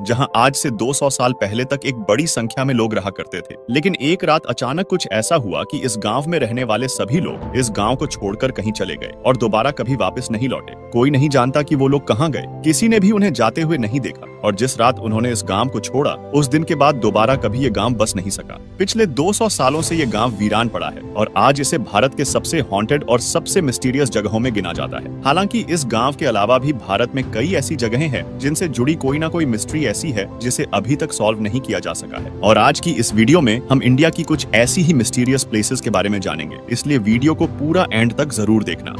जहां आज से 200 साल पहले तक एक बड़ी संख्या में लोग रहा करते थे। लेकिन एक रात अचानक कुछ ऐसा हुआ कि इस गांव में रहने वाले सभी लोग इस गांव को छोड़कर कहीं चले गए और दोबारा कभी वापस नहीं लौटे। कोई नहीं जानता कि वो लोग कहां गए, किसी ने भी उन्हें जाते हुए नहीं देखा और जिस रात उन्होंने इस गांव को छोड़ा उस दिन के बाद दोबारा कभी ये गांव बस नहीं सका। पिछले 200 सालों से ये गांव वीरान पड़ा है और आज इसे भारत के सबसे हॉन्टेड और सबसे मिस्टीरियस जगहों में गिना जाता है। हालांकि इस गांव के अलावा भी भारत में कई ऐसी जगहें हैं जिनसे जुड़ी कोई ना कोई मिस्ट्री ऐसी है जिसे अभी तक सॉल्व नहीं किया जा सका है। और आज की इस वीडियो में हम इंडिया की कुछ ऐसी ही मिस्टीरियस प्लेसेस के बारे में जानेंगे, इसलिए वीडियो को पूरा एंड तक जरूर देखना।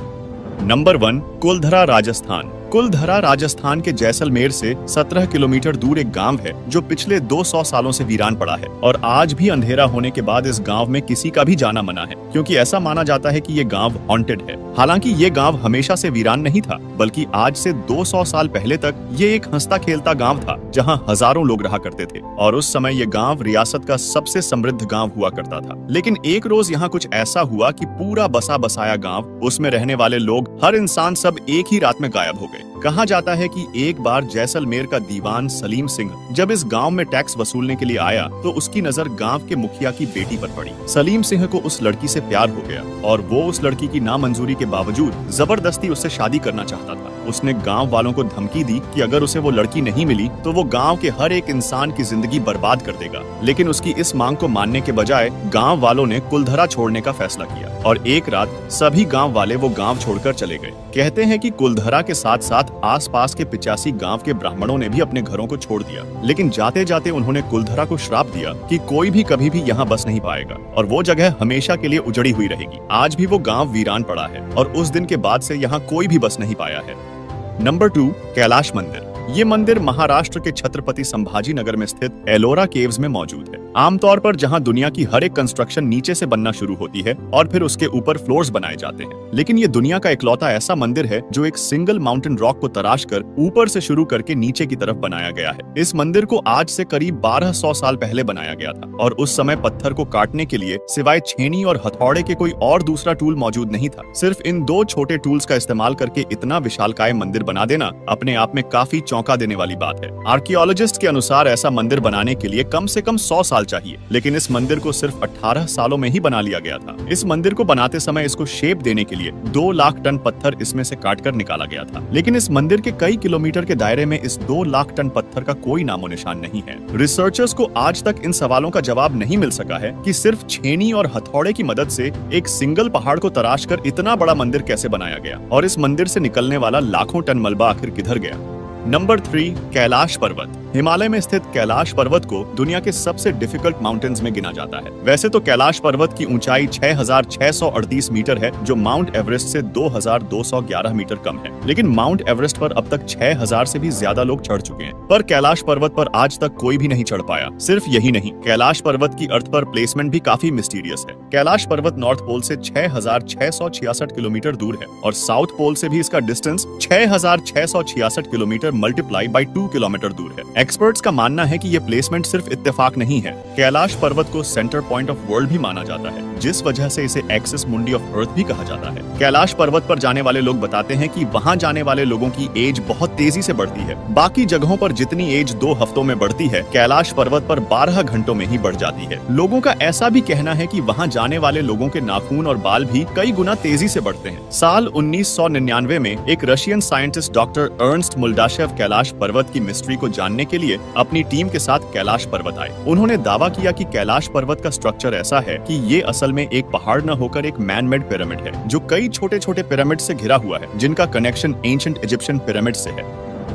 नंबर 1, कुलधरा राजस्थान। कुलधरा राजस्थान के जैसलमेर से 17 किलोमीटर दूर एक गांव है जो पिछले 200 सालों से वीरान पड़ा है और आज भी अंधेरा होने के बाद इस गांव में किसी का भी जाना मना है, क्योंकि ऐसा माना जाता है कि ये गांव हॉन्टेड है। हालांकि ये गांव हमेशा से वीरान नहीं था, बल्कि आज से 200 साल पहले तक ये एक हंसता खेलता गांव था जहां हजारों लोग रहा करते थे और उस समय ये गांव रियासत का सबसे समृद्ध गांव हुआ करता था। लेकिन एक रोज यहाँ कुछ ऐसा हुआ कि पूरा बसा बसाया गांव, उसमें रहने वाले लोग, हर इंसान, सब एक ही रात में गायब हो गए। कहा जाता है कि एक बार जैसलमेर का दीवान सलीम सिंह जब इस गांव में टैक्स वसूलने के लिए आया तो उसकी नजर गांव के मुखिया की बेटी पर पड़ी। सलीम सिंह को उस लड़की से प्यार हो गया और वो उस लड़की की नामंजूरी के बावजूद जबरदस्ती उससे शादी करना चाहता था। उसने गांव वालों को धमकी दी कि अगर उसे वो लड़की नहीं मिली तो वो गांव के हर एक इंसान की जिंदगी बर्बाद कर देगा। लेकिन उसकी इस मांग को मानने के बजाय गांव वालों ने कुलधरा छोड़ने का फैसला किया और एक रात सभी गांव वाले वो गांव छोड़कर चले गए। कहते हैं कि कुलधरा के साथ साथ आसपास के 85 गांव के ब्राह्मणों ने भी अपने घरों को छोड़ दिया, लेकिन जाते जाते उन्होंने कुलधरा को श्राप दिया कि कोई भी कभी भी यहाँ बस नहीं पाएगा और वो जगह हमेशा के लिए उजड़ी हुई रहेगी। आज भी वो गांव वीरान पड़ा है और उस दिन के बाद से यहाँ कोई भी बस नहीं पाया है। नंबर 2, कैलाश मंदिर। ये मंदिर महाराष्ट्र के छत्रपति संभाजी नगर में स्थित एलोरा केव्स में मौजूद है। आमतौर पर जहां दुनिया की हर एक कंस्ट्रक्शन नीचे से बनना शुरू होती है और फिर उसके ऊपर फ्लोर्स बनाए जाते हैं, लेकिन ये दुनिया का इकलौता ऐसा मंदिर है जो एक सिंगल माउंटेन रॉक को तराश कर ऊपर से शुरू करके नीचे की तरफ बनाया गया है। इस मंदिर को आज से करीब 1200 साल पहले बनाया गया था और उस समय पत्थर को काटने के लिए सिवाय छेनी और हथौड़े के कोई और दूसरा टूल मौजूद नहीं था। सिर्फ इन 2 छोटे टूल्स का इस्तेमाल करके इतना विशालकाय मंदिर बना देना अपने आप में काफी चौंका देने वाली बात है। आर्कियोलॉजिस्ट के अनुसार ऐसा मंदिर बनाने के लिए कम से कम 100 साल चाहिए, लेकिन इस मंदिर को सिर्फ 18 सालों में ही बना लिया गया था। इस मंदिर को बनाते समय इसको शेप देने के लिए 2 लाख टन पत्थर इसमें से काटकर निकाला गया था, लेकिन इस मंदिर के कई किलोमीटर के दायरे में इस 2 लाख टन पत्थर का कोई नामो निशान नहीं है। रिसर्चर्स को आज तक इन सवालों का जवाब नहीं मिल सका है कि सिर्फ छेनी और हथौड़े की मदद से एक सिंगल पहाड़ को तराश कर इतना बड़ा मंदिर कैसे बनाया गया और इस मंदिर से निकलने वाला लाखों टन मलबा आखिर किधर गया। नंबर 3, कैलाश पर्वत। हिमालय में स्थित कैलाश पर्वत को दुनिया के सबसे डिफिकल्ट माउंटेन्स में गिना जाता है। वैसे तो कैलाश पर्वत की ऊंचाई 6638 मीटर है, जो माउंट एवरेस्ट से 2211 मीटर कम है, लेकिन माउंट एवरेस्ट पर अब तक 6000 से भी ज्यादा लोग चढ़ चुके हैं, पर कैलाश पर्वत पर आज तक कोई भी नहीं चढ़ पाया। सिर्फ यही नहीं, कैलाश पर्वत की अर्थ पर प्लेसमेंट भी काफी मिस्टीरियस है। कैलाश पर्वत नॉर्थ पोल से 6666 किलोमीटर दूर है और साउथ पोल से भी इसका distance 6666 kilometre multiply by 2 kilometre दूर है। एक्सपर्ट्स का मानना है कि ये प्लेसमेंट सिर्फ इत्तेफाक नहीं है। कैलाश पर्वत को सेंटर पॉइंट ऑफ वर्ल्ड भी माना जाता है, जिस वजह से इसे एक्सिस मुंडी ऑफ अर्थ भी कहा जाता है। कैलाश पर्वत पर जाने वाले लोग बताते हैं कि वहां जाने वाले लोगों की एज बहुत तेजी से बढ़ती है। बाकी जगहों पर जितनी एज 2 हफ्तों में बढ़ती है, कैलाश पर्वत पर 12 घंटों में ही बढ़ जाती है। लोगों का ऐसा भी कहना है कि वहां जाने वाले लोगों के नाखून और बाल भी कई गुना तेजी से बढ़ते हैं। साल 1999 में एक Russian scientist doctor Ernst Muldashev Kailash पर्वत की मिस्ट्री को जानने के लिए अपनी टीम के साथ कैलाश पर्वत आए। उन्होंने दावा किया कि कैलाश पर्वत का स्ट्रक्चर ऐसा है कि ये असल में एक पहाड़ न होकर एक मैन मेड पिरामिड है, जो कई छोटे छोटे पिरामिड से घिरा हुआ है, जिनका कनेक्शन एंशिएंट इजिप्शियन पिरामिड से है।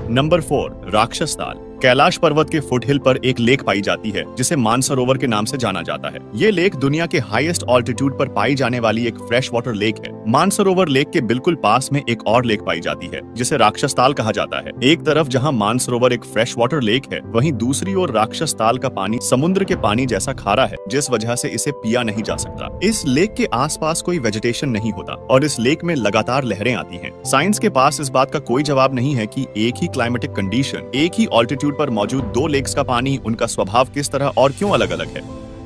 नंबर 4, राक्षस ताल। कैलाश पर्वत के फुटहिल पर एक लेक पाई जाती है जिसे मानसरोवर के नाम से जाना जाता है। ये लेक दुनिया के हाईएस्ट ऑल्टीट्यूड पर पाई जाने वाली एक फ्रेश वाटर लेक है। मानसरोवर लेक के बिल्कुल पास में एक और लेक पाई जाती है जिसे राक्षस ताल कहा जाता है। एक तरफ जहां मानसरोवर एक फ्रेश वाटर लेक है, वहीं दूसरी ओर राक्षस ताल का पानी समुद्र के पानी जैसा खारा है, जिस वजह से इसे पिया नहीं जा सकता। इस लेक के आसपास कोई वेजिटेशन नहीं होता और इस लेक में लगातार लहरें आती हैं। साइंस के पास इस बात का कोई जवाब नहीं है कि एक ही क्लाइमेटिक कंडीशन, एक ही ऑल्टीट्यूड पर मौजूद 2 लेक्स का पानी, उनका स्वभाव किस तरह और क्यों अलग अलग है।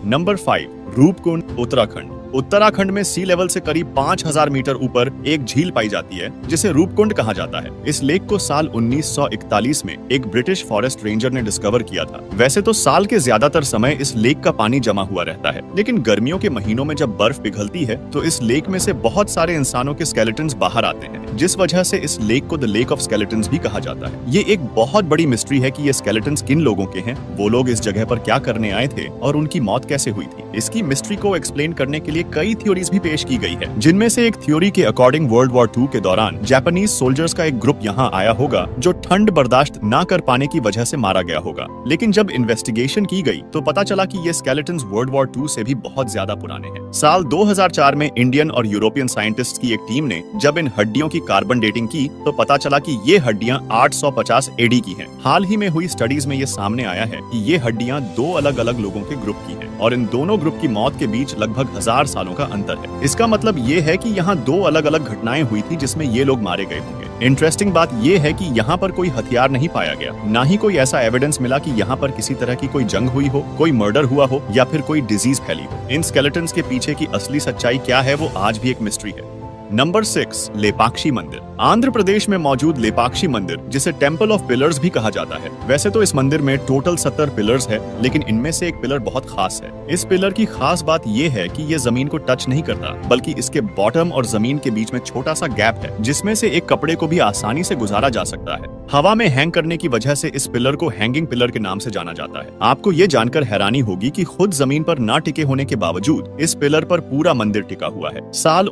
नंबर 5, रूपकुंड, उत्तराखंड। उत्तराखंड में सी लेवल से करीब 5000 मीटर ऊपर एक झील पाई जाती है जिसे रूपकुंड कहा जाता है। इस लेक को साल 1941 में एक ब्रिटिश फॉरेस्ट रेंजर ने डिस्कवर किया था। वैसे तो साल के ज्यादातर समय इस लेक का पानी जमा हुआ रहता है, लेकिन गर्मियों के महीनों में जब बर्फ पिघलती है तो इस लेक में से बहुत सारे इंसानों के स्केलेटन्स बाहर आते हैं, जिस वजह से इस लेक को द लेक ऑफ स्केलेटन्स भी कहा जाता है। ये एक बहुत बड़ी मिस्ट्री है कि ये स्केलेटन्स किन लोगों के हैं, वो लोग इस जगह पर क्या करने आए थे और उनकी मौत कैसे हुई थी। इसकी मिस्ट्री को एक्सप्लेन करने के लिए कई थ्योरीज भी पेश की गई है, जिनमें से एक थ्योरी के अकॉर्डिंग वर्ल्ड वॉर 2 के दौरान जापानीज सोल्जर्स का एक ग्रुप यहाँ आया होगा जो ठंड बर्दाश्त न कर पाने की वजह से मारा गया होगा। लेकिन जब इन्वेस्टिगेशन की गई तो पता चला कि ये स्केलेटन्स वर्ल्ड वॉर 2 से भी बहुत ज्यादा पुराने हैं। साल 2004 में इंडियन और यूरोपियन साइंटिस्ट की एक टीम ने जब इन हड्डियों की कार्बन डेटिंग की तो पता चला कि ये हड्डियां 850 एडी की हैं। हाल ही में हुई स्टडीज में ये सामने आया है कि ये हड्डियां दो अलग अलग लोगों के ग्रुप की हैं और इन दोनों ग्रुप की मौत के बीच लगभग 1000 सालों का अंतर है। इसका मतलब ये है कि यहाँ दो अलग अलग घटनाएं हुई थी जिसमें ये लोग मारे गए होंगे। इंटरेस्टिंग बात ये है कि यहाँ पर कोई हथियार नहीं पाया गया, ना ही कोई ऐसा एविडेंस मिला कि यहाँ पर किसी तरह की कोई जंग हुई हो, कोई मर्डर हुआ हो या फिर कोई डिजीज फैली हो। इन स्केलेटन्स के पीछे की असली सच्चाई क्या है वो आज भी एक मिस्ट्री है। नंबर 6, लेपाक्षी मंदिर। आंध्र प्रदेश में मौजूद लेपाक्षी मंदिर, जिसे टेम्पल ऑफ पिलर्स भी कहा जाता है। वैसे तो इस मंदिर में टोटल 70 पिलर्स है, लेकिन इनमें से एक पिलर बहुत खास है। इस पिलर की खास बात यह है कि ये जमीन को टच नहीं करता, बल्कि इसके बॉटम और जमीन के बीच में छोटा सा गैप है, जिसमें से एक कपड़े को भी आसानी से गुजारा जा सकता है। हवा में हैंग करने की वजह से इस पिलर को हैंगिंग पिलर के नाम से जाना जाता है। आपको ये जानकर हैरानी होगी कि खुद जमीन पर ना टिके होने के बावजूद इस पिलर पर पूरा मंदिर टिका हुआ है। साल